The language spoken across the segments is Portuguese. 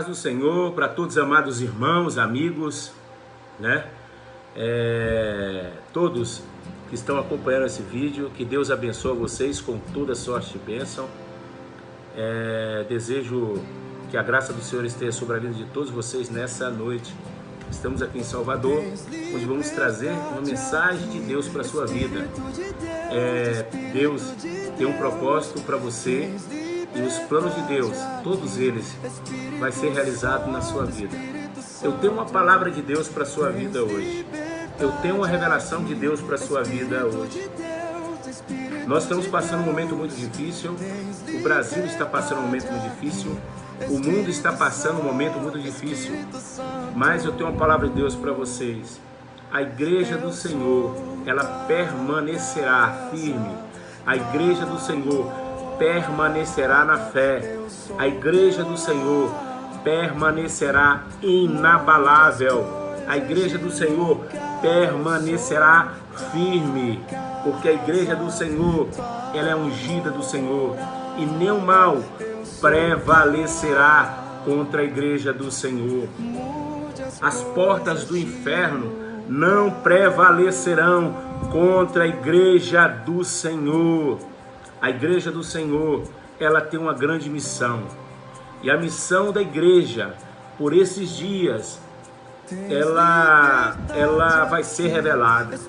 paz do Senhor para todos, amados irmãos, amigos, né? Todos que estão acompanhando esse vídeo, que Deus abençoe vocês com toda sorte e bênção. Desejo que a graça do Senhor esteja sobre a vida de todos vocês nessa noite. Estamos aqui em Salvador, onde vamos trazer uma mensagem de Deus para a sua vida. Deus tem um propósito para você e os planos de Deus, todos eles, vai ser realizado na sua vida. Eu tenho uma palavra de Deus para a sua vida hoje. Eu tenho uma revelação de Deus para a sua vida hoje. Nós estamos passando um momento muito difícil, o Brasil está passando um momento muito difícil, o mundo está passando um momento muito difícil, mas eu tenho uma palavra de Deus para vocês. A igreja do Senhor, ela permanecerá firme. A igreja do Senhor permanecerá na fé. A igreja do Senhor permanecerá inabalável. A igreja do Senhor permanecerá firme, porque a igreja do Senhor, ela é ungida do Senhor, e nenhum mal prevalecerá contra a igreja do Senhor. As portas do inferno não prevalecerão contra a igreja do Senhor. A igreja do Senhor, ela tem uma grande missão. E a missão da igreja, por esses dias, ela vai ser revelada.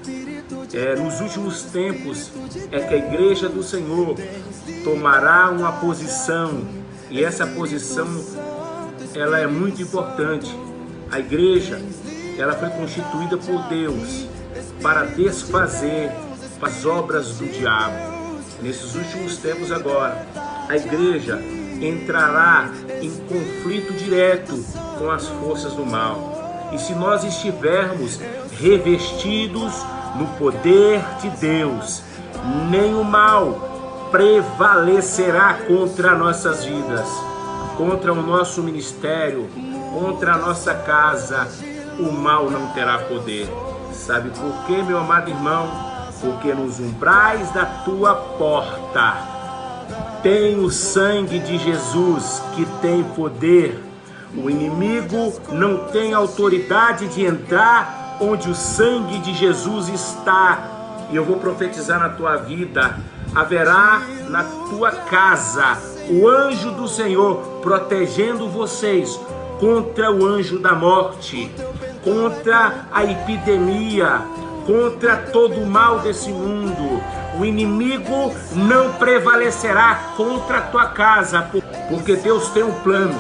Nos últimos tempos, que a igreja do Senhor tomará uma posição. E essa posição, ela é muito importante. A igreja, ela foi constituída por Deus para desfazer as obras do diabo. Nesses últimos tempos agora, a igreja entrará em conflito direto com as forças do mal. E se nós estivermos revestidos no poder de Deus, nenhum mal prevalecerá contra nossas vidas, contra o nosso ministério, contra a nossa casa. O mal não terá poder. Sabe por quê, meu amado irmão? Porque nos umbrais da tua porta tem o sangue de Jesus que tem poder. O inimigo não tem autoridade de entrar onde o sangue de Jesus está. E eu vou profetizar na tua vida: haverá na tua casa o anjo do Senhor protegendo vocês contra o anjo da morte, contra a epidemia, contra todo o mal desse mundo. O inimigo não prevalecerá contra a tua casa, porque Deus tem um plano,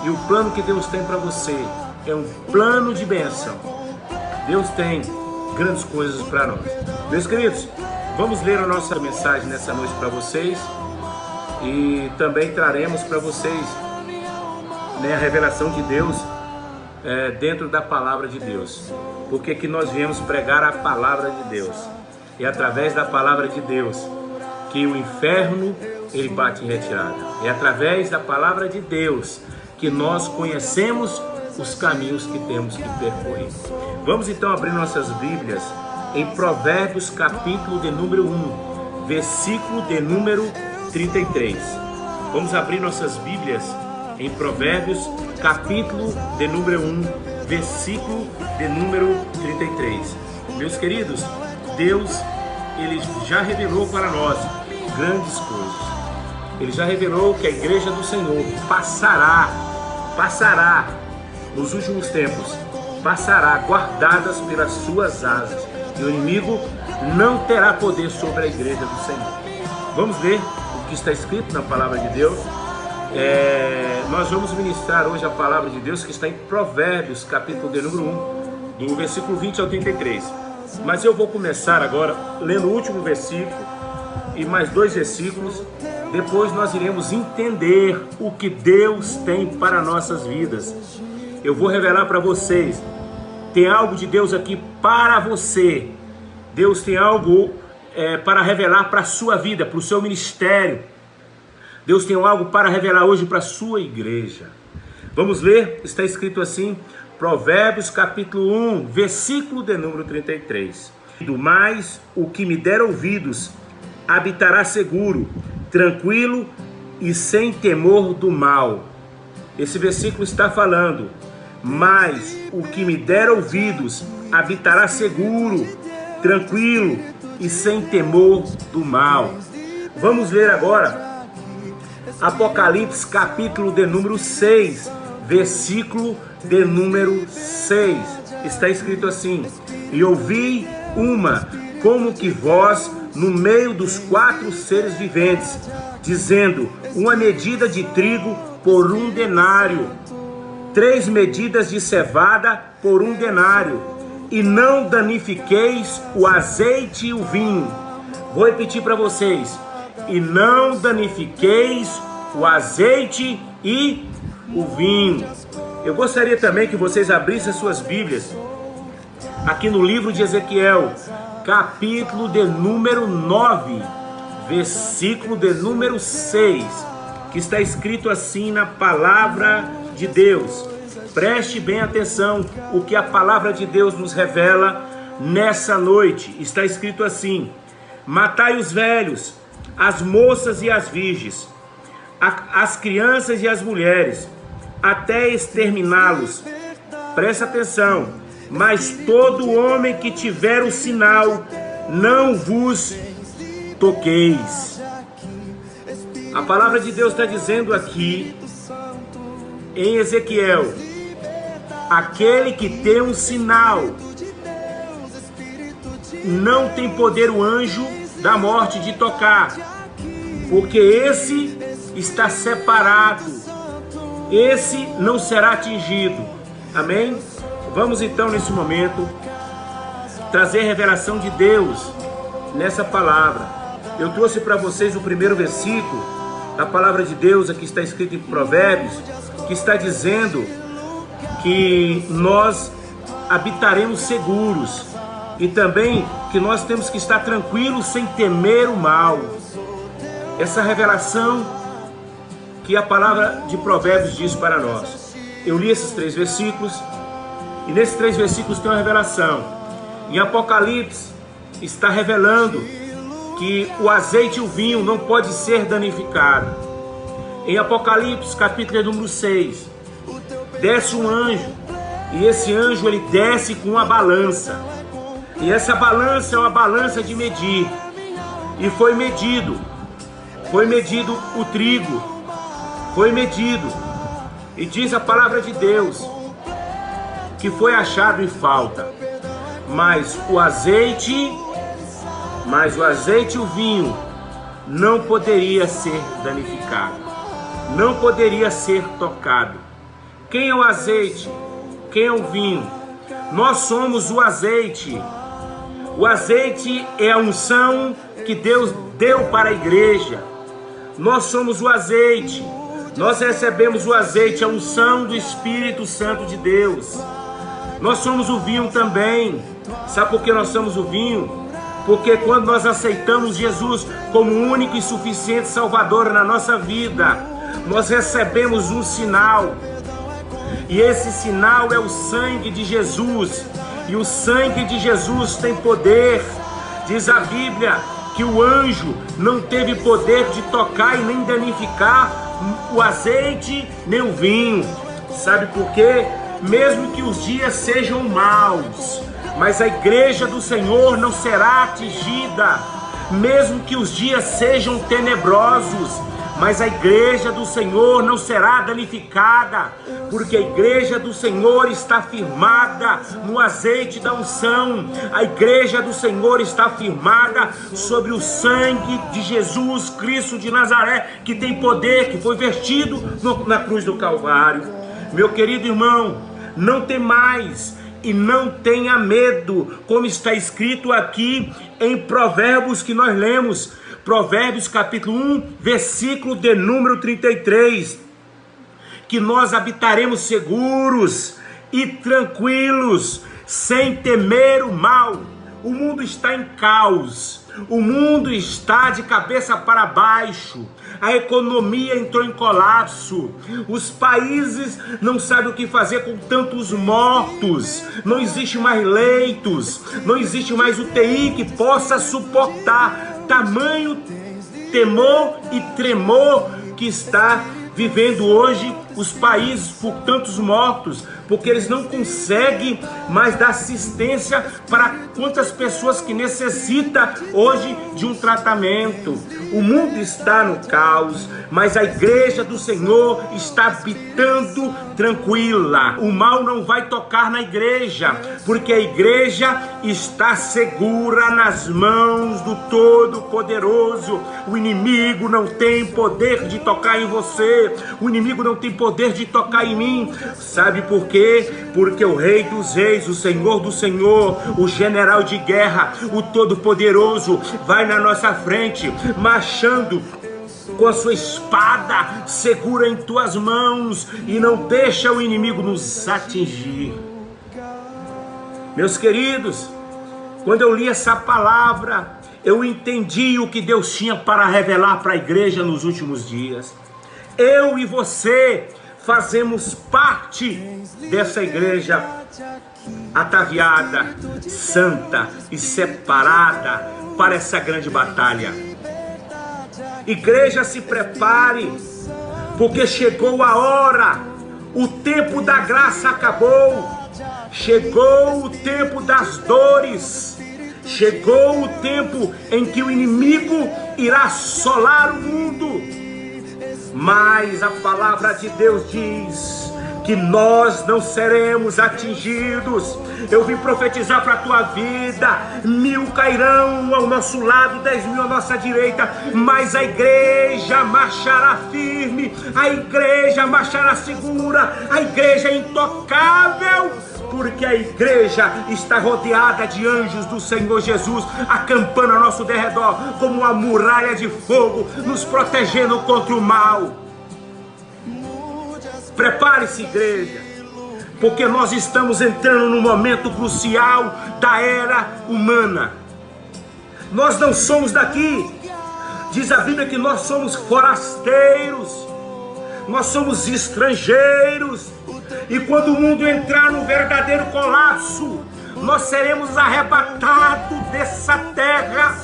e o plano que Deus tem para você é um plano de bênção. Deus tem grandes coisas para nós. Meus queridos, vamos ler a nossa mensagem nessa noite para vocês, e também traremos para vocês, a revelação de Deus dentro da palavra de Deus. Porque que nós viemos pregar a palavra de Deus. E através da palavra de Deus que o inferno ele bate em retirada. É através da palavra de Deus que nós conhecemos os caminhos que temos que percorrer. Vamos então abrir nossas Bíblias em Provérbios capítulo de número 1, versículo de número 33. Vamos abrir nossas Bíblias em Provérbios capítulo de número 1, versículo de número 33. Meus queridos, Deus, ele já revelou para nós grandes coisas. Ele já revelou que a igreja do Senhor passará nos últimos tempos, passará guardadas pelas suas asas, e o inimigo não terá poder sobre a igreja do Senhor. Vamos ler o que está escrito na palavra de Deus. Nós vamos ministrar hoje a palavra de Deus que está em Provérbios, capítulo de número 1, do versículo 20 ao 33. Mas eu vou começar agora lendo o último versículo e mais 2 versículos. Depois nós iremos entender o que Deus tem para nossas vidas. Eu vou revelar para vocês. Tem algo de Deus aqui para você. Deus tem algo para revelar para a sua vida, para o seu ministério. Deus tem algo para revelar hoje para a sua igreja. Vamos ler? Está escrito assim, Provérbios capítulo 1, versículo de número 33. Do mais, o que me der ouvidos habitará seguro, tranquilo e sem temor do mal. Esse versículo está falando: mas o que me der ouvidos habitará seguro, tranquilo e sem temor do mal. Vamos ler agora Apocalipse capítulo de número 6, versículo de número 6. Está escrito assim: e ouvi uma como que voz no meio dos 4 seres viventes, dizendo: uma medida de trigo por 1 denário, 3 medidas de cevada por 1 denário, e não danifiqueis o azeite e o vinho. Vou repetir para vocês: e não danifiqueis o azeite e o vinho. Eu gostaria também que vocês abrissem as suas Bíblias aqui no livro de Ezequiel, capítulo de número 9, versículo de número 6, que está escrito assim na palavra de Deus. Preste bem atenção o que a palavra de Deus nos revela nessa noite. Está escrito assim: matai os velhos, as moças e as virgens, as crianças e as mulheres, até exterminá-los. Presta atenção: mas todo homem que tiver o sinal, não vos toqueis. A palavra de Deus está dizendo aqui em Ezequiel: aquele que tem um sinal, não tem poder o anjo da morte de tocar, porque esse está separado, esse não será atingido. Amém? Vamos então nesse momento trazer revelação de Deus nessa palavra. Eu trouxe para vocês o primeiro versículo da palavra de Deus, aqui está escrito em Provérbios, que está dizendo que nós habitaremos seguros e também que nós temos que estar tranquilos sem temer o mal. Essa revelação que a palavra de Provérbios diz para nós. Eu li esses 3 versículos e nesses 3 versículos tem uma revelação. Em Apocalipse está revelando que o azeite e o vinho não pode ser danificado. Em Apocalipse capítulo número 6, desce um anjo, e esse anjo ele desce com uma balança, e essa balança é uma balança de medir, e foi medido o trigo, foi medido, e diz a palavra de Deus que foi achado em falta, mas o azeite e o vinho não poderia ser danificado, não poderia ser tocado. Quem é o azeite? Quem é o vinho? Nós somos o azeite. O azeite é a unção que Deus deu para a igreja. Nós somos o azeite. Nós recebemos o azeite, a unção do Espírito Santo de Deus. Nós somos o vinho também. Sabe por que nós somos o vinho? Porque quando nós aceitamos Jesus como único e suficiente Salvador na nossa vida, nós recebemos um sinal. E esse sinal é o sangue de Jesus. E o sangue de Jesus tem poder. Diz a Bíblia que o anjo não teve poder de tocar e nem danificar o azeite nem o vinho. Sabe por quê? Mesmo que os dias sejam maus, mas a igreja do Senhor não será atingida. Mesmo que os dias sejam tenebrosos, mas a igreja do Senhor não será danificada, porque a igreja do Senhor está firmada no azeite da unção. A igreja do Senhor está firmada sobre o sangue de Jesus Cristo de Nazaré, que tem poder, que foi vertido na cruz do Calvário. Meu querido irmão, não tem mais e não tenha medo, como está escrito aqui em Provérbios que nós lemos. Provérbios capítulo 1, versículo de número 33, que nós habitaremos seguros e tranquilos, sem temer o mal. O mundo está em caos, o mundo está de cabeça para baixo, a economia entrou em colapso, os países não sabem o que fazer com tantos mortos, não existe mais leitos, não existe mais UTI que possa suportar tamanho temor e tremor que está vivendo hoje os países por tantos mortos, porque eles não conseguem mais dar assistência para quantas pessoas que necessitam hoje de um tratamento. O mundo está no caos, mas a igreja do Senhor está habitando tranquila. O mal não vai tocar na igreja, porque a igreja está segura nas mãos do Todo-Poderoso. O inimigo não tem poder de tocar em você, o inimigo não tem poder de tocar em mim. Sabe por quê? Porque o Rei dos Reis, o Senhor do Senhor, o general de guerra, o Todo-Poderoso vai na nossa frente, marchando com a sua espada segura em tuas mãos, e não deixa o inimigo nos atingir. Meus queridos, quando eu li essa palavra, eu entendi o que Deus tinha para revelar para a igreja nos últimos dias. Eu e você fazemos parte dessa igreja ataviada, santa e separada para essa grande batalha. Igreja, se prepare, porque chegou a hora, o tempo da graça acabou, chegou o tempo das dores, chegou o tempo em que o inimigo irá assolar o mundo. Mas a palavra de Deus diz que nós não seremos atingidos. Eu vim profetizar para a tua vida: 1000 cairão ao nosso lado, 10.000 à nossa direita, mas a igreja marchará firme, a igreja marchará segura, a igreja é intocável, porque a igreja está rodeada de anjos do Senhor Jesus, acampando ao nosso derredor como uma muralha de fogo, nos protegendo contra o mal. Prepare-se, igreja, porque nós estamos entrando num momento crucial da era humana. Nós não somos daqui. Diz a Bíblia que nós somos forasteiros, nós somos estrangeiros. E quando o mundo entrar no verdadeiro colapso, nós seremos arrebatados dessa terra,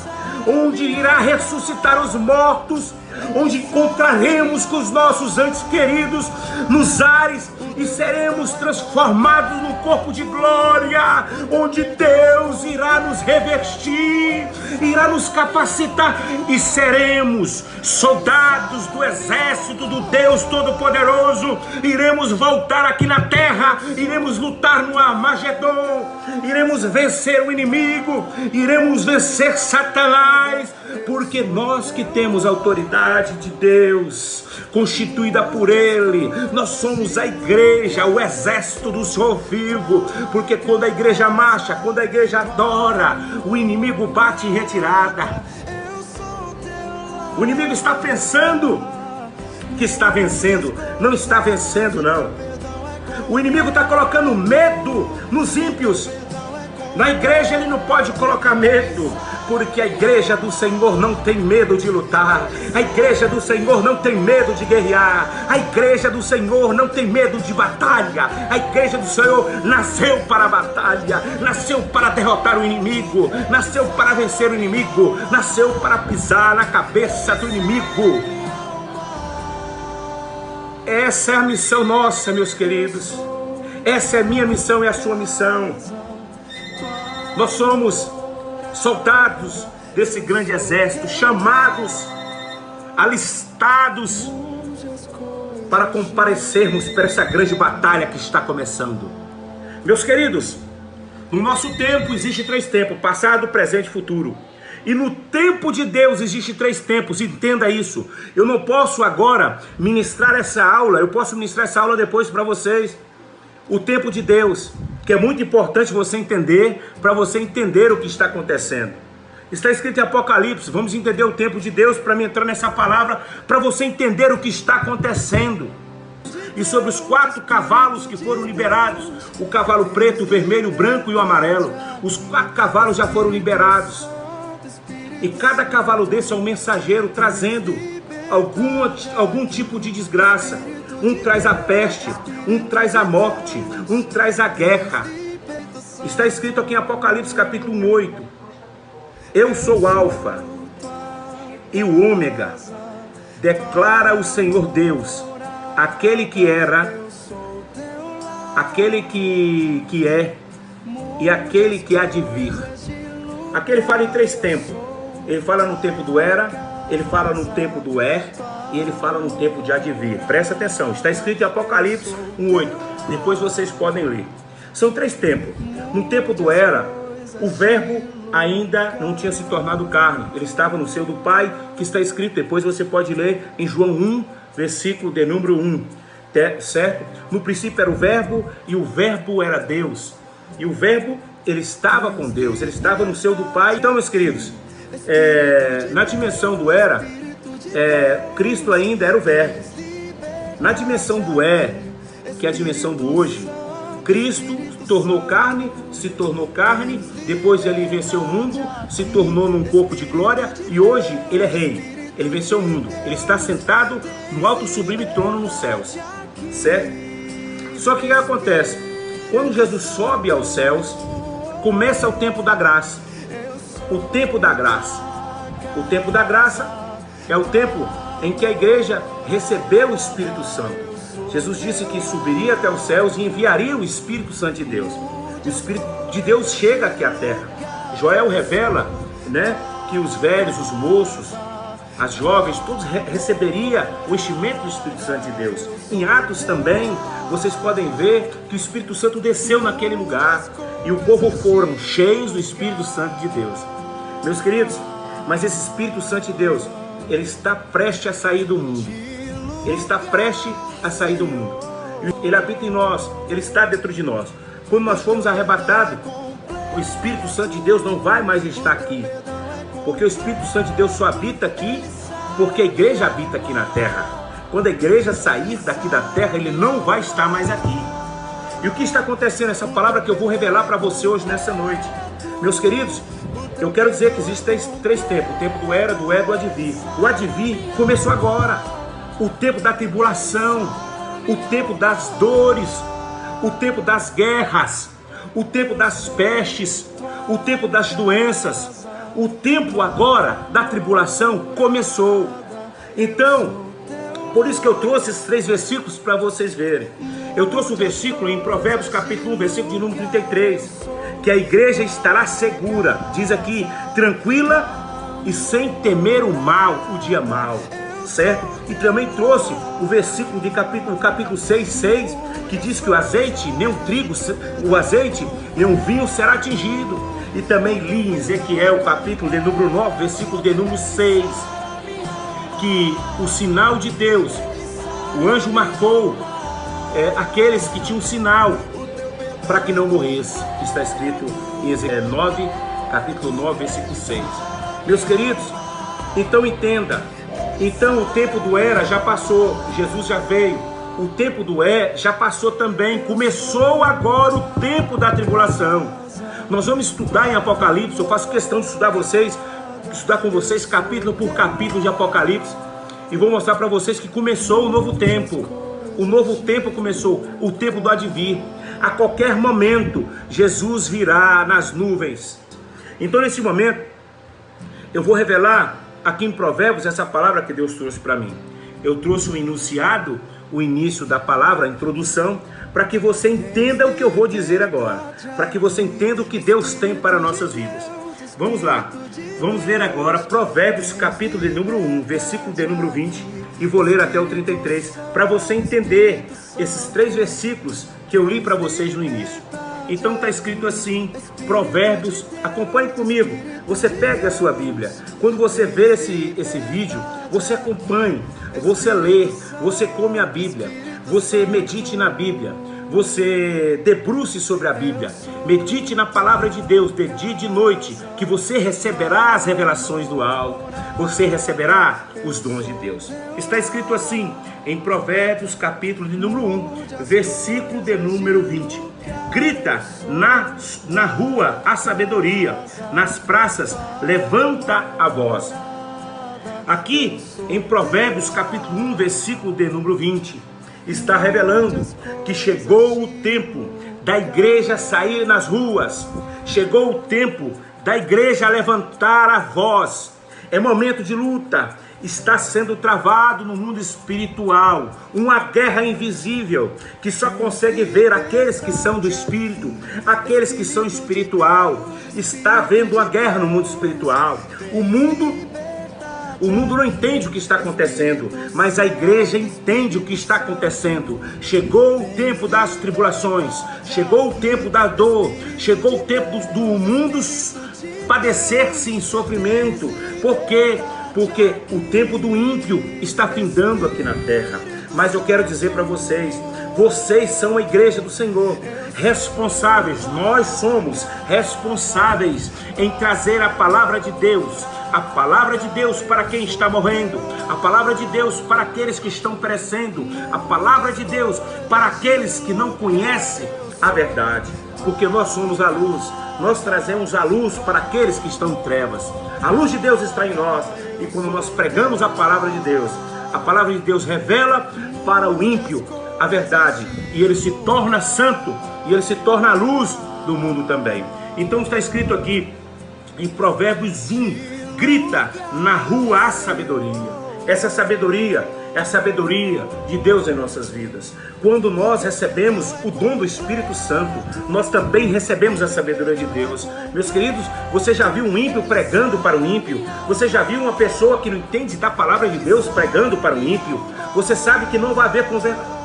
onde irá ressuscitar os mortos, onde encontraremos com os nossos entes queridos nos ares e seremos transformados num corpo de glória, onde Deus irá nos revestir, irá nos capacitar e seremos soldados do exército do Deus Todo-Poderoso. Iremos voltar aqui na terra, iremos lutar no Armagedon, iremos vencer o inimigo, iremos vencer Satanás, porque nós que temos autoridade de Deus, constituída por Ele, nós somos a igreja, o exército do Senhor vivo, porque quando a igreja marcha, quando a igreja adora, o inimigo bate em retirada. O inimigo está pensando que está vencendo, não está vencendo não. O inimigo está colocando medo nos ímpios. Na igreja ele não pode colocar medo, porque a igreja do Senhor não tem medo de lutar, a igreja do Senhor não tem medo de guerrear, a igreja do Senhor não tem medo de batalha, a igreja do Senhor nasceu para a batalha, nasceu para derrotar o inimigo, nasceu para vencer o inimigo, nasceu para pisar na cabeça do inimigo. Essa é a missão nossa, meus queridos, essa é a minha missão e a sua missão. Nós somos soldados desse grande exército, chamados, alistados para comparecermos para essa grande batalha que está começando. Meus queridos, no nosso tempo existe 3 tempos: passado, presente e futuro. E no tempo de Deus existe 3 tempos, entenda isso. Eu não posso agora ministrar essa aula, eu posso ministrar essa aula depois para vocês. O tempo de Deus, que é muito importante você entender, para você entender o que está acontecendo. Está escrito em Apocalipse, vamos entender o tempo de Deus para me entrar nessa palavra, para você entender o que está acontecendo. E sobre os 4 cavalos que foram liberados, o cavalo preto, o vermelho, o branco e o amarelo, os 4 cavalos já foram liberados. E cada cavalo desse é um mensageiro trazendo algum tipo de desgraça. Um traz a peste, um traz a morte, um traz a guerra. Está escrito aqui em Apocalipse capítulo 8. Eu sou o Alfa e o Ômega, declara o Senhor Deus, aquele que era, aquele que é e aquele que há de vir. Aqui ele fala em 3 tempos. Ele fala no tempo do era, ele fala no tempo do e ele fala no tempo de há de vir. Presta atenção, está escrito em Apocalipse 1:8. Depois vocês podem ler. São 3 tempos. No tempo do era, o verbo ainda não tinha se tornado carne. Ele estava no seio do Pai, que está escrito. Depois você pode ler em João 1, versículo de número 1. Certo? No princípio era o verbo, e o verbo era Deus. E o verbo, ele estava com Deus, ele estava no seio do Pai. Então, meus queridos, na dimensão do era, Cristo ainda era o verbo. Na dimensão do que é a dimensão do hoje, Cristo tornou carne, se tornou carne, depois ele venceu o mundo, se tornou num corpo de glória, e hoje ele é rei, ele venceu o mundo, ele está sentado no alto sublime trono nos céus, certo? Só que o que acontece? Quando Jesus sobe aos céus, começa o tempo da graça. O tempo da graça. O tempo da graça é o tempo em que a igreja recebeu o Espírito Santo. Jesus disse que subiria até os céus e enviaria o Espírito Santo de Deus. O Espírito de Deus chega aqui à terra. Joel revela, né, que os velhos, os moços, as jovens, todos receberiam o enchimento do Espírito Santo de Deus. Em Atos também, vocês podem ver que o Espírito Santo desceu naquele lugar e o povo foram cheios do Espírito Santo de Deus. Meus queridos, mas esse Espírito Santo de Deus, ele está prestes a sair do mundo. Ele está prestes a sair do mundo. Ele habita em nós, ele está dentro de nós. Quando nós formos arrebatados, o Espírito Santo de Deus não vai mais estar aqui. Porque o Espírito Santo de Deus só habita aqui porque a igreja habita aqui na terra. Quando a igreja sair daqui da terra, ele não vai estar mais aqui. E o que está acontecendo? Essa palavra que eu vou revelar para você hoje, nessa noite. Meus queridos, eu quero dizer que existem 3 tempos. O tempo do era, do do advir. O advir começou agora. O tempo da tribulação. O tempo das dores. O tempo das guerras. O tempo das pestes. O tempo das doenças. O tempo agora da tribulação começou. Então, por isso que eu trouxe esses 3 versículos para vocês verem. Eu trouxe um versículo em Provérbios capítulo 1, versículo de número 33, que a igreja estará segura, diz aqui, tranquila e sem temer o mal, o dia mal, certo? E também trouxe o versículo de capítulo 6, que diz que o azeite, nem o trigo, o azeite, nem o vinho será atingido. E também li em Ezequiel, capítulo de número 9, versículo de número 6, que o sinal de Deus, o anjo marcou aqueles que tinham sinal para que não morresse. Está escrito em Ezequiel 9, capítulo 9, versículo 6. Meus queridos, então entenda, então o tempo do era já passou, Jesus já veio, o tempo do já passou também, começou agora o tempo da tribulação. Nós vamos estudar em Apocalipse, eu faço questão de estudar com vocês capítulo por capítulo de Apocalipse, e vou mostrar para vocês que começou o novo tempo. O novo tempo começou, o tempo do advir. A qualquer momento, Jesus virá nas nuvens. Então, nesse momento, eu vou revelar aqui em Provérbios essa palavra que Deus trouxe para mim. Eu trouxe o enunciado, o início da palavra, a introdução, para que você entenda o que eu vou dizer agora, para que você entenda o que Deus tem para nossas vidas. Vamos lá, vamos ler agora Provérbios capítulo de número 1, versículo de número 20, e vou ler até o 33, para você entender esses 3 versículos que eu li para vocês no início. Então está escrito assim, Provérbios, acompanhe comigo, você pega a sua Bíblia, quando você vê esse vídeo, você acompanhe, você lê, você come a Bíblia, você medite na Bíblia, você debruce sobre a Bíblia, medite na palavra de Deus, de dia e de noite, que você receberá as revelações do alto, você receberá os dons de Deus. Está escrito assim, em Provérbios capítulo de número 1, versículo de número 20. Grita na rua a sabedoria, nas praças levanta a voz. Aqui em Provérbios capítulo 1, versículo de número 20, está revelando que chegou o tempo da igreja sair nas ruas, chegou o tempo da igreja levantar a voz. É momento de luta está sendo travado no mundo espiritual, uma guerra invisível, que só consegue ver aqueles que são do Espírito, aqueles que são espiritual. Está havendo uma guerra no mundo espiritual. O mundo não entende o que está acontecendo, mas a igreja entende o que está acontecendo. Chegou o tempo das tribulações, chegou o tempo da dor, chegou o tempo do mundo padecer-se em sofrimento. Por quê? Porque o tempo do ímpio está findando aqui na terra. Mas eu quero dizer para vocês, vocês são a igreja do Senhor, responsáveis, nós somos responsáveis em trazer a palavra de Deus. A palavra de Deus para quem está morrendo, a palavra de Deus para aqueles que estão perecendo, a palavra de Deus para aqueles que não conhecem a verdade, porque nós somos a luz, nós trazemos a luz para aqueles que estão em trevas. A luz de Deus está em nós, e quando nós pregamos a palavra de Deus revela para o ímpio a verdade, e ele se torna santo, e ele se torna a luz do mundo também. Então está escrito aqui em Provérbios 1, grita na rua a sabedoria. Essa sabedoria é a sabedoria de Deus em nossas vidas. Quando nós recebemos o dom do Espírito Santo, nós também recebemos a sabedoria de Deus. Meus queridos, você já viu um ímpio pregando para o ímpio? Você já viu uma pessoa que não entende da palavra de Deus pregando para o ímpio? Você sabe que não vai haver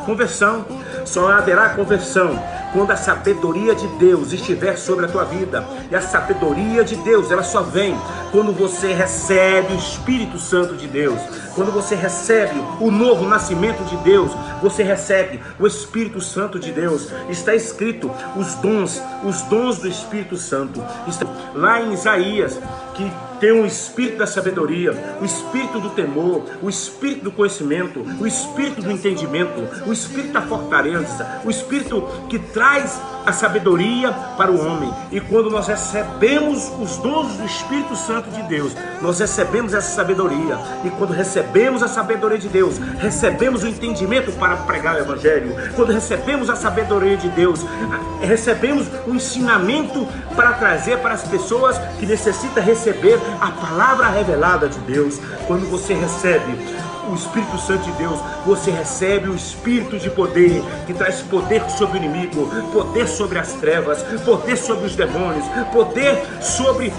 conversão. Só haverá conversão quando a sabedoria de Deus estiver sobre a tua vida. E a sabedoria de Deus, ela só vem quando você recebe o Espírito Santo de Deus. Quando você recebe o novo nascimento de Deus, você recebe o Espírito Santo de Deus. Está escrito os dons do Espírito Santo. Está lá em Isaías, que tem o espírito da sabedoria, o espírito do temor, o espírito do conhecimento, o espírito do entendimento, o espírito da fortaleza, o espírito que traz a sabedoria para o homem. E quando nós recebemos os dons do Espírito Santo de Deus, nós recebemos essa sabedoria. E quando recebemos a sabedoria de Deus, recebemos o entendimento para pregar o Evangelho. Quando recebemos a sabedoria de Deus, recebemos o ensinamento para trazer para as pessoas que necessitam receber a palavra revelada de Deus. Quando você recebe o Espírito Santo de Deus, você recebe o Espírito de poder, que traz poder sobre o inimigo, poder sobre as trevas, poder sobre os demônios, poder sobre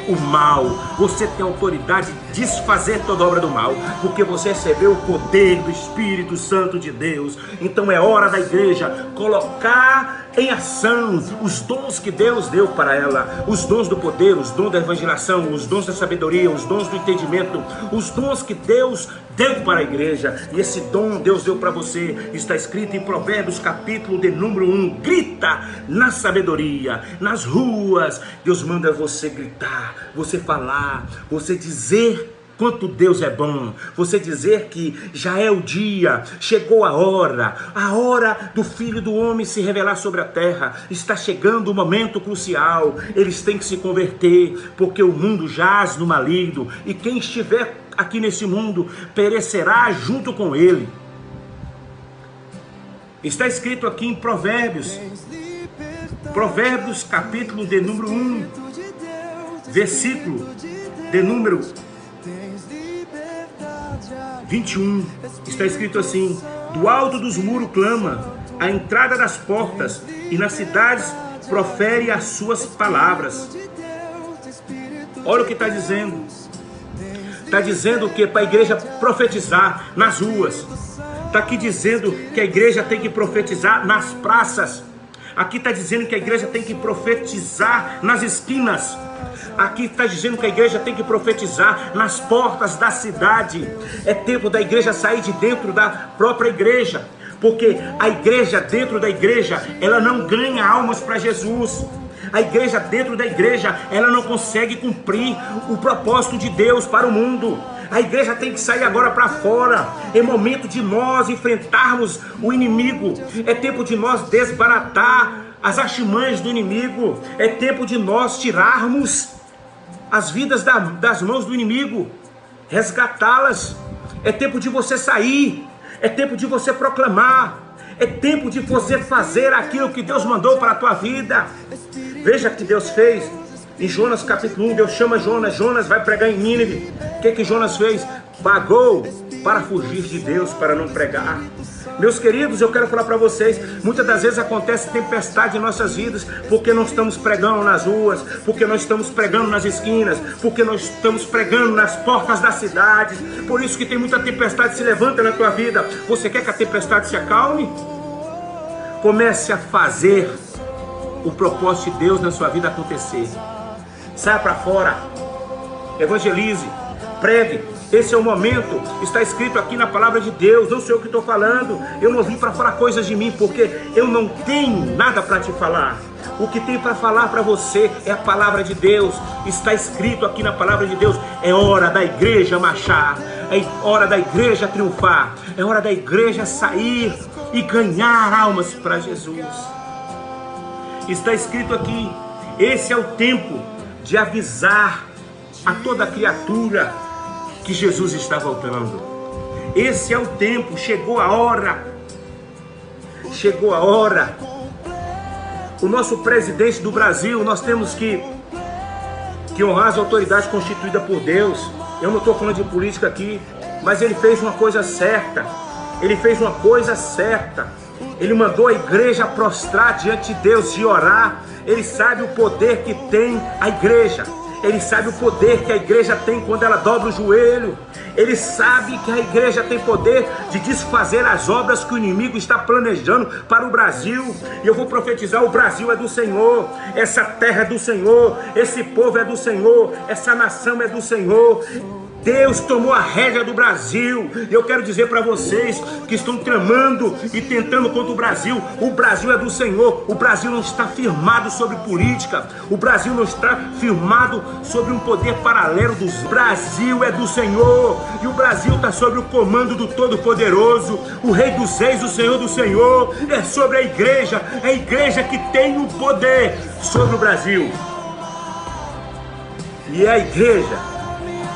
o mal. Você tem autoridade de desfazer toda obra do mal, porque você recebeu o poder do Espírito Santo de Deus. Então é hora da igreja colocar em ação os dons que Deus deu para ela, os dons do poder, os dons da evangelização, os dons da sabedoria, os dons do entendimento, os dons que Deus deu para a igreja. E esse dom Deus deu para você. Está escrito em Provérbios capítulo de número 1, grita na sabedoria, nas ruas. Deus manda você gritar, você falar, você dizer quanto Deus é bom, você dizer que já é o dia, chegou a hora do Filho do Homem se revelar sobre a terra. Está chegando o momento crucial, eles têm que se converter, porque o mundo jaz no maligno, e quem estiver aqui nesse mundo perecerá junto com ele. Está escrito aqui em Provérbios capítulo de número 1, versículo de número 21, está escrito assim: do alto dos muros clama, à entrada das portas, e nas cidades profere as suas palavras. Olha o que está dizendo. Está dizendo o que? Para a igreja profetizar nas ruas. Está aqui dizendo que a igreja tem que profetizar nas praças. Aqui está dizendo que a igreja tem que profetizar nas esquinas. Aqui está dizendo que a igreja tem que profetizar nas portas da cidade. É tempo da igreja sair de dentro da própria igreja, porque a igreja dentro da igreja, ela não ganha almas para Jesus. A igreja dentro da igreja, ela não consegue cumprir o propósito de Deus para o mundo. A igreja tem que sair agora para fora. É momento de nós enfrentarmos o inimigo. É tempo de nós desbaratar as artimanhas do inimigo. É tempo de nós tirarmos as vidas das mãos do inimigo, resgatá-las. É tempo de você sair. É tempo de você proclamar. É tempo de você fazer aquilo que Deus mandou para a tua vida. Veja o que Deus fez. Em Jonas capítulo 1, Deus chama Jonas. Jonas vai pregar em Nínive. O que Jonas fez? pagou para fugir de Deus, para não pregar. Meus queridos, eu quero falar para vocês, muitas das vezes acontece tempestade em nossas vidas, porque nós estamos pregando nas ruas, porque nós estamos pregando nas esquinas, porque nós estamos pregando nas portas das cidades. Por isso que tem muita tempestade se levanta na tua vida. Você quer que a tempestade se acalme? Comece a fazer o propósito de Deus na sua vida acontecer. Saia para fora, evangelize, pregue. Esse é o momento, está escrito aqui na palavra de Deus, não sei o que estou falando. Eu não vim para falar coisas de mim, porque eu não tenho nada para te falar. O que tem para falar para você é a palavra de Deus. Está escrito aqui na palavra de Deus. É hora da igreja marchar, é hora da igreja triunfar, é hora da igreja sair e ganhar almas para Jesus. Está escrito aqui, esse é o tempo de avisar a toda criatura que Jesus está voltando. Esse é o tempo, chegou a hora. Chegou a hora. O nosso presidente do Brasil, nós temos que honrar as autoridades constituídas por Deus. Eu não estou falando de política aqui, mas ele fez uma coisa certa. Ele fez uma coisa certa. Ele mandou a igreja prostrar diante de Deus e orar. Ele sabe o poder que tem a igreja. Ele sabe o poder que a igreja tem quando ela dobra o joelho. Ele sabe que a igreja tem poder de desfazer as obras que o inimigo está planejando para o Brasil. E eu vou profetizar, o Brasil é do Senhor, essa terra é do Senhor, esse povo é do Senhor, essa nação é do Senhor. Deus tomou a rédea do Brasil. Eu quero dizer para vocês que estão tramando e tentando contra o Brasil é do Senhor. O Brasil não está firmado sobre política. O Brasil não está firmado sobre um poder paralelo dos... O Brasil é do Senhor. E o Brasil está sob o comando do Todo-Poderoso, o Rei dos Reis, o Senhor do Senhor. É sobre a igreja que tem o poder sobre o Brasil. E é a igreja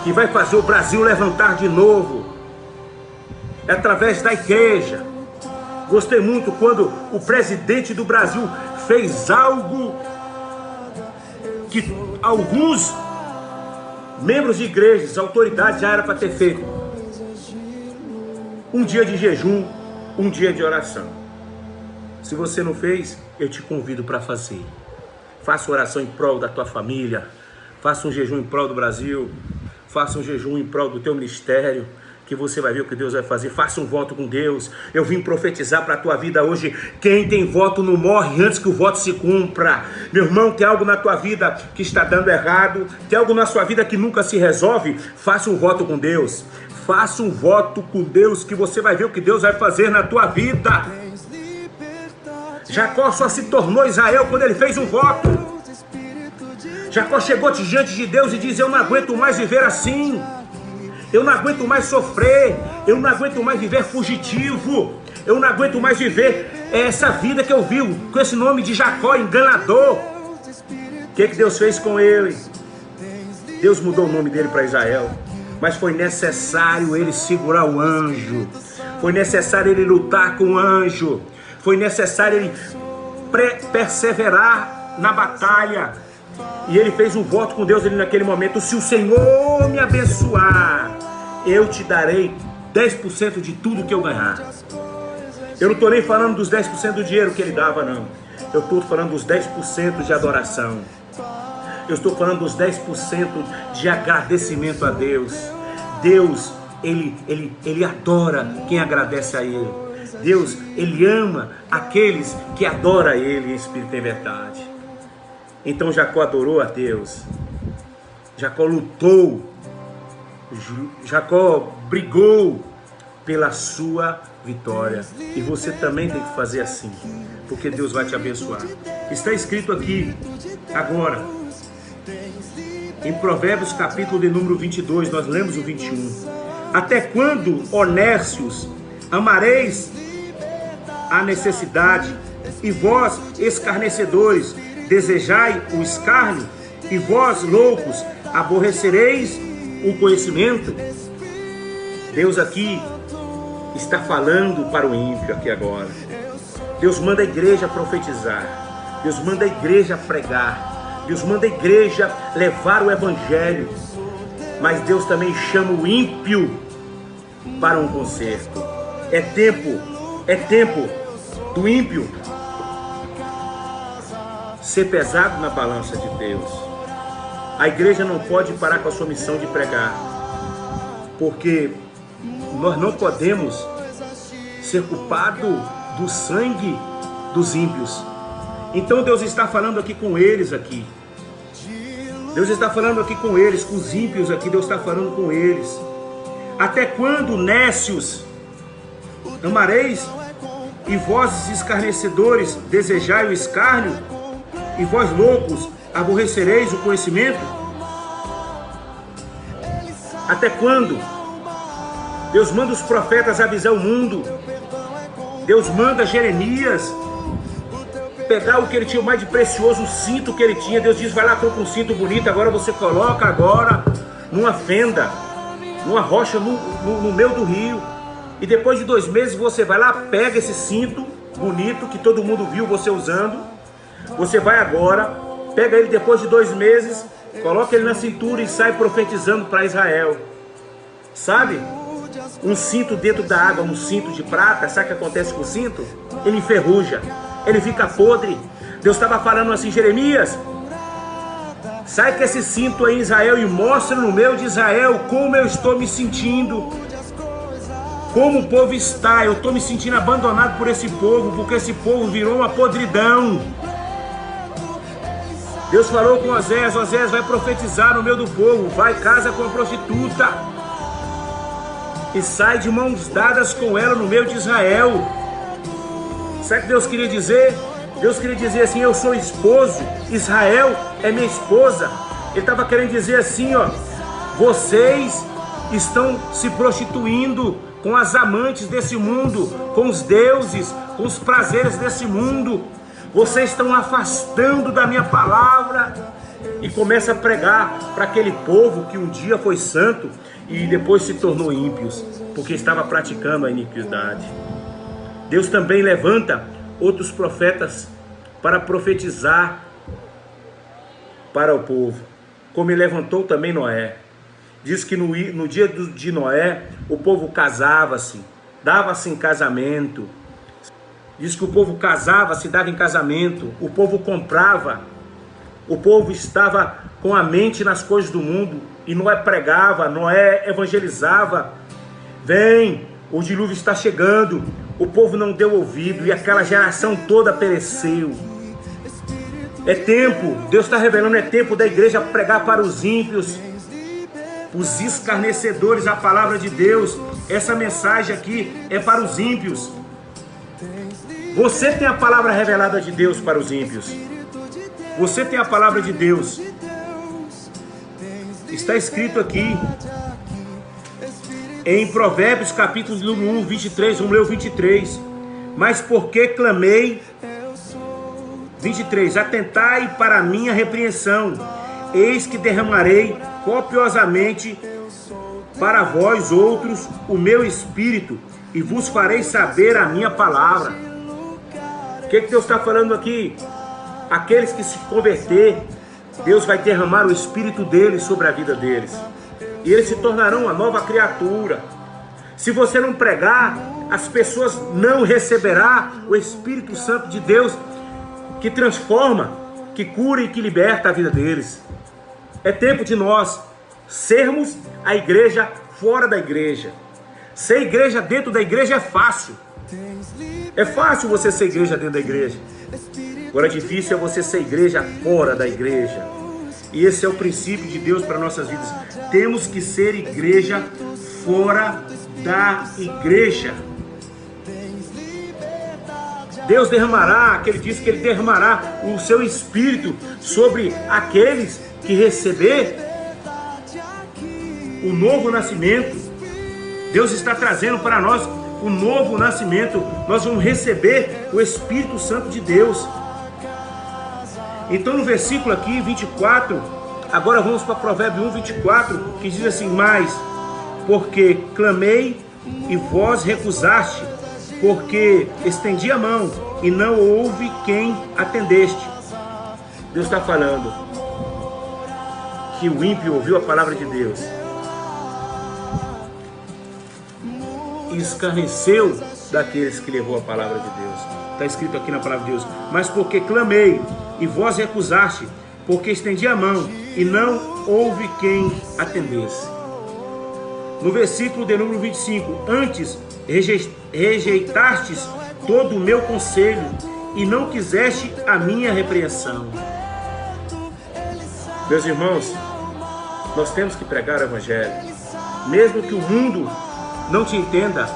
que vai fazer o Brasil levantar de novo. É através da igreja. Gostei muito quando o presidente do Brasil fez algo que alguns membros de igrejas, autoridades já era para ter feito. Um dia de jejum, um dia de oração. Se você não fez, eu te convido para fazer. Faça oração em prol da tua família. Faça um jejum em prol do Brasil. Faça um jejum em prol do teu ministério, que você vai ver o que Deus vai fazer. Faça um voto com Deus. Eu vim profetizar para a tua vida hoje. Quem tem voto não morre antes que o voto se cumpra. Meu irmão, tem algo na tua vida que está dando errado, tem algo na sua vida que nunca se resolve. Faça um voto com Deus. Faça um voto com Deus, que você vai ver o que Deus vai fazer na tua vida. Jacó só se tornou Israel quando ele fez um voto. Jacó chegou diante de Deus e disse: eu não aguento mais viver assim. Eu não aguento mais sofrer. Eu não aguento mais viver fugitivo. Eu não aguento mais viver essa vida que eu vivo com esse nome de Jacó, enganador. O que Deus fez com ele? Deus mudou o nome dele para Israel. Mas foi necessário ele segurar o anjo. Foi necessário ele lutar com o anjo. Foi necessário ele perseverar na batalha. E ele fez um voto com Deus ali naquele momento: se o Senhor me abençoar, eu te darei 10% de tudo que eu ganhar. Eu não estou nem falando dos 10% do dinheiro que ele dava, não. Eu estou falando dos 10% de adoração. Eu estou falando dos 10% de agradecimento a Deus. Deus, ele adora quem agradece a Ele. Deus, Ele ama aqueles que adoram a Ele em espírito e em verdade. Então Jacó adorou a Deus. Jacó lutou. Jacó brigou pela sua vitória. E você também tem que fazer assim, porque Deus vai te abençoar. Está escrito aqui agora em Provérbios capítulo de número 22, nós lemos o 21. Até quando, ó nércios, amareis a necessidade, e vós, escarnecedores, desejai o escárnio, e vós, loucos, aborrecereis o conhecimento? Deus aqui está falando para o ímpio aqui agora. Deus manda a igreja profetizar. Deus manda a igreja pregar. Deus manda a igreja levar o evangelho. Mas Deus também chama o ímpio para um conserto. É tempo do ímpio ser pesado na balança de Deus. A igreja não pode parar com a sua missão de pregar, porque nós não podemos ser culpados do sangue dos ímpios. Então Deus está falando aqui com eles aqui. Deus está falando aqui com eles, com os ímpios aqui, Deus está falando com eles. Até quando, nécios, amareis, e vós escarnecedores desejai o escárnio, e vós loucos aborrecereis o conhecimento? Até quando? Deus manda os profetas avisar o mundo. Deus manda Jeremias pegar o que ele tinha mais de precioso, o cinto que ele tinha. Deus diz, vai lá, compra um cinto bonito, agora você coloca agora numa fenda, numa rocha no meio do rio. E depois de 2 meses você vai lá, pega esse cinto bonito que todo mundo viu você usando. Você vai agora, pega ele depois de 2 meses, coloca ele na cintura e sai profetizando para Israel. Sabe? Um cinto dentro da água, um cinto de prata, sabe o que acontece com o cinto? Ele enferruja, ele fica podre. Deus estava falando assim, Jeremias, sai com esse cinto aí em Israel e mostra no meio de Israel como eu estou me sentindo. Como o povo está, eu estou me sentindo abandonado por esse povo, porque esse povo virou uma podridão. Deus falou com Oséias, Oséias vai profetizar no meio do povo, vai casa com a prostituta e sai de mãos dadas com ela no meio de Israel. Sabe o que Deus queria dizer? Deus queria dizer assim, eu sou esposo, Israel é minha esposa. Ele estava querendo dizer assim, ó, vocês estão se prostituindo com as amantes desse mundo, com os deuses, com os prazeres desse mundo. Vocês estão afastando da minha palavra. E começa a pregar para aquele povo que um dia foi santo e depois se tornou ímpios, porque estava praticando a iniquidade. Deus também levanta outros profetas para profetizar para o povo, como ele levantou também Noé. Diz que no dia de Noé, o povo casava-se, dava-se em casamento. Diz que o povo casava-se, dava em casamento, o povo comprava, o povo estava com a mente nas coisas do mundo, e Noé pregava, Noé evangelizava. Vem, o dilúvio está chegando, o povo não deu ouvido, e aquela geração toda pereceu. É tempo, Deus está revelando, é tempo da igreja pregar para os ímpios, os escarnecedores, a palavra de Deus. Essa mensagem aqui é para os ímpios. Você tem a palavra revelada de Deus para os ímpios. Você tem a palavra de Deus. Está escrito aqui em Provérbios capítulo 1, 23, vamos ler o 23. Mas porque clamei, 23, atentai para a minha repreensão, eis que derramarei copiosamente para vós outros o meu espírito, e vos farei saber a minha palavra. O que Deus está falando aqui? Aqueles que se converter, Deus vai derramar o espírito deles sobre a vida deles, e eles se tornarão uma nova criatura. Se você não pregar, as pessoas não receberão o Espírito Santo de Deus, que transforma, que cura e que liberta a vida deles. É tempo de nós sermos a igreja fora da igreja. Ser igreja dentro da igreja é fácil. É fácil você ser igreja dentro da igreja. Agora, difícil é você ser igreja fora da igreja. E esse é o princípio de Deus para nossas vidas. Temos que ser igreja fora da igreja. Deus derramará, que ele disse que ele derramará o seu espírito sobre aqueles que receber o novo nascimento. Deus está trazendo para nós o novo nascimento. Nós vamos receber o Espírito Santo de Deus. Então no versículo aqui, 24, agora vamos para Provérbio 1, 24, que diz assim, mas porque clamei e vós recusaste, porque estendi a mão e não houve quem atendeste. Deus está falando que o ímpio ouviu a palavra de Deus e escarneceu daqueles que levou a palavra de Deus. Está escrito aqui na palavra de Deus: mas porque clamei e vós recusaste, porque estendi a mão e não houve quem atendesse. No versículo de número 25: antes rejeitastes todo o meu conselho e não quiseste a minha repreensão. Meus irmãos, nós temos que pregar o evangelho, mesmo que o mundo não te entenda,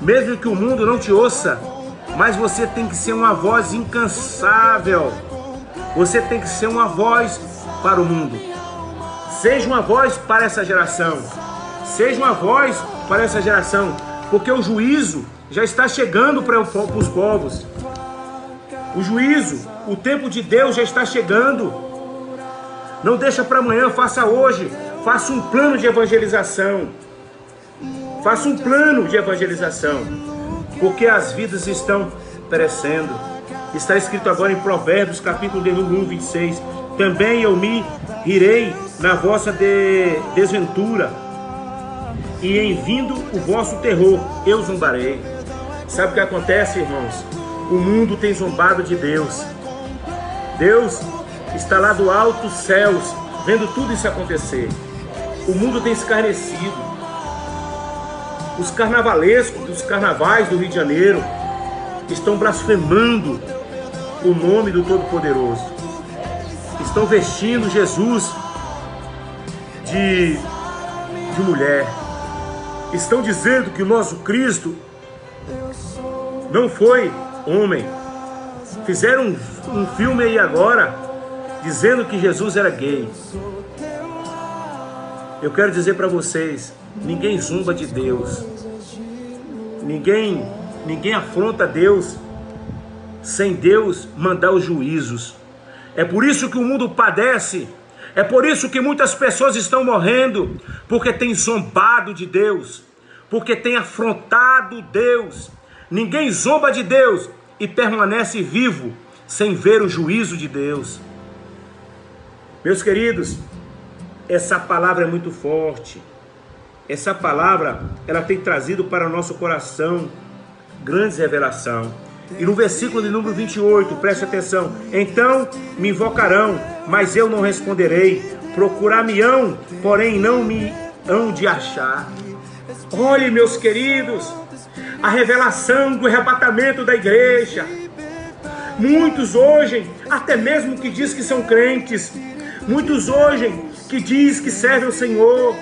mesmo que o mundo não te ouça, mas você tem que ser uma voz incansável. Você tem que ser uma voz para o mundo. Seja uma voz para essa geração. Seja uma voz para essa geração, porque o juízo já está chegando para os povos. O juízo, o tempo de Deus já está chegando. Não deixa para amanhã, faça hoje. Faça um plano de evangelização. Faça um plano de evangelização, porque as vidas estão perecendo. Está escrito agora em Provérbios, capítulo de número 1, 26. Também eu me rirei na vossa desventura, e em vindo o vosso terror, eu zombarei. Sabe o que acontece, irmãos? O mundo tem zombado de Deus. Deus está lá do alto dos céus, vendo tudo isso acontecer. O mundo tem escarnecido. Os carnavalescos dos carnavais do Rio de Janeiro estão blasfemando o nome do Todo-Poderoso. Estão vestindo Jesus de mulher. Estão dizendo que o nosso Cristo não foi homem. Fizeram um filme aí agora dizendo que Jesus era gay. Eu quero dizer para vocês, ninguém zomba de Deus. Ninguém afronta Deus sem Deus mandar os juízos. É por isso que o mundo padece. É por isso que muitas pessoas estão morrendo, porque tem zombado de Deus, porque tem afrontado Deus. Ninguém zomba de Deus e permanece vivo sem ver o juízo de Deus. Meus queridos, essa palavra é muito forte. Essa palavra, ela tem trazido para o nosso coração grandes revelações. E no versículo de número 28, preste atenção: então me invocarão, mas eu não responderei. Procurar-me-ão, porém não me hão de achar. Olhe, meus queridos, a revelação do arrebatamento da igreja. Muitos hoje, até mesmo que diz que são crentes, muitos hoje que diz que servem ao Senhor,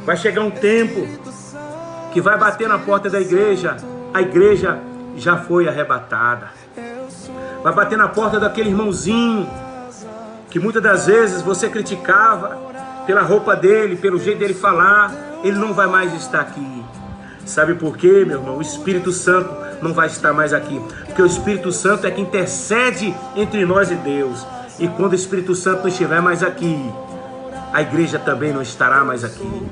vai chegar um tempo que vai bater na porta da igreja, a igreja já foi arrebatada. Vai bater na porta daquele irmãozinho que muitas das vezes você criticava pela roupa dele, pelo jeito dele falar. Ele não vai mais estar aqui. Sabe por quê, meu irmão? O Espírito Santo não vai estar mais aqui, porque o Espírito Santo é que intercede entre nós e Deus. E quando o Espírito Santo não estiver mais aqui, a igreja também não estará mais aqui.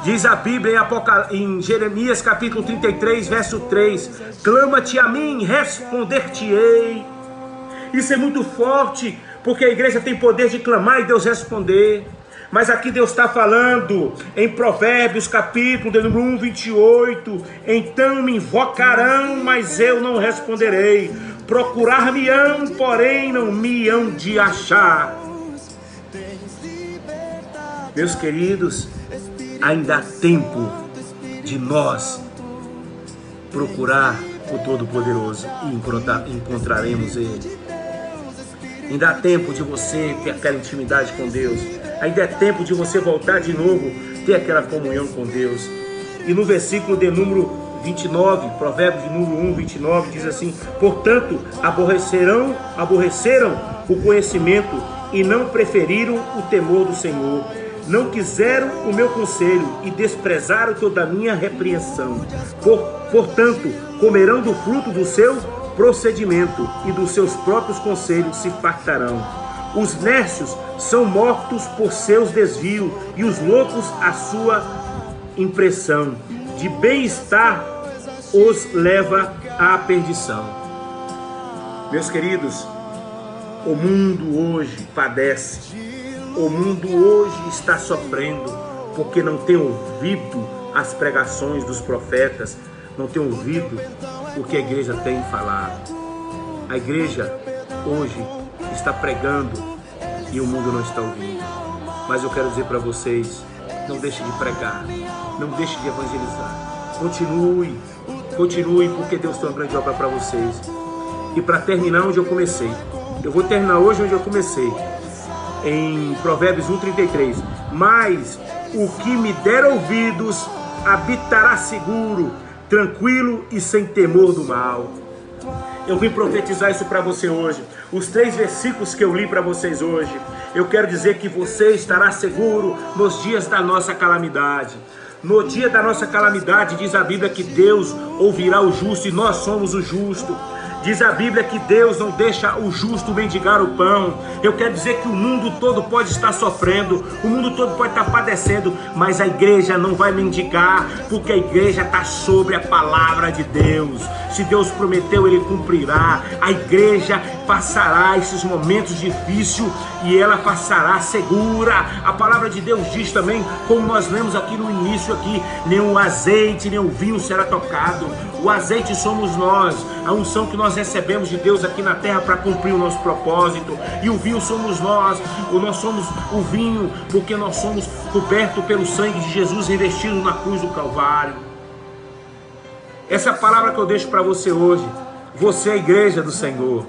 Diz a Bíblia em Jeremias capítulo 33, verso 3: clama-te a mim, responder-te-ei. Isso é muito forte, porque a igreja tem poder de clamar e Deus responder. Mas aqui Deus está falando em Provérbios capítulo de número 1, 28. Então me invocarão, mas eu não responderei. Procurar-me-ão, porém não me hão de achar. Meus queridos, ainda há tempo de nós procurar o Todo-Poderoso e encontraremos Ele. Ainda há tempo de você ter aquela intimidade com Deus. Ainda é tempo de você voltar de novo, ter aquela comunhão com Deus. E no versículo de número 29, Provérbios de número 1, 29, diz assim: portanto, aborreceram o conhecimento e não preferiram o temor do Senhor. Não quiseram o meu conselho e desprezaram toda a minha repreensão. Portanto, comerão do fruto do seu procedimento e dos seus próprios conselhos se fartarão. Os nércios são mortos por seus desvios e os loucos a sua impressão. De bem-estar os leva à perdição. Meus queridos, o mundo hoje padece. O mundo hoje está sofrendo porque não tem ouvido as pregações dos profetas, não tem ouvido o que a igreja tem falado. A igreja hoje está pregando e o mundo não está ouvindo. Mas eu quero dizer para vocês, não deixe de pregar, não deixe de evangelizar. Continue, porque Deus tem uma grande obra para vocês. E para terminar onde eu comecei, eu vou terminar hoje onde eu comecei, em Provérbios 1:33. Mas o que me der ouvidos habitará seguro, tranquilo e sem temor do mal. Eu vim profetizar isso para você hoje. Os 3 versículos que eu li para vocês hoje, eu quero dizer que você estará seguro nos dias da nossa calamidade. No dia da nossa calamidade, diz a Bíblia que Deus ouvirá o justo e nós somos o justo. Diz a Bíblia que Deus não deixa o justo mendigar o pão. Eu quero dizer que o mundo todo pode estar sofrendo, o mundo todo pode estar padecendo, mas a igreja não vai mendigar, porque a igreja está sobre a palavra de Deus. Se Deus prometeu, Ele cumprirá. A igreja passará esses momentos difíceis e ela passará segura. A palavra de Deus diz também, como nós lemos aqui no início aqui, nem o azeite nem o vinho será tocado. O azeite somos nós, a unção que nós recebemos de Deus aqui na terra para cumprir o nosso propósito. E o vinho somos nós somos o vinho porque nós somos cobertos pelo sangue de Jesus revestido na cruz do Calvário. Essa palavra que eu deixo para você hoje, você é a igreja do Senhor,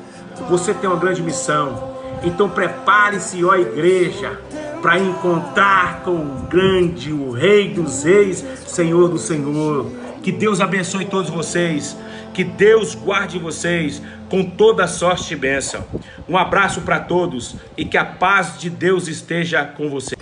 você tem uma grande missão. Então prepare-se, ó igreja, para encontrar com o grande, o Rei dos Reis, Senhor do Senhor. Que Deus abençoe todos vocês, que Deus guarde vocês com toda sorte de bênção. Um abraço para todos e que a paz de Deus esteja com vocês.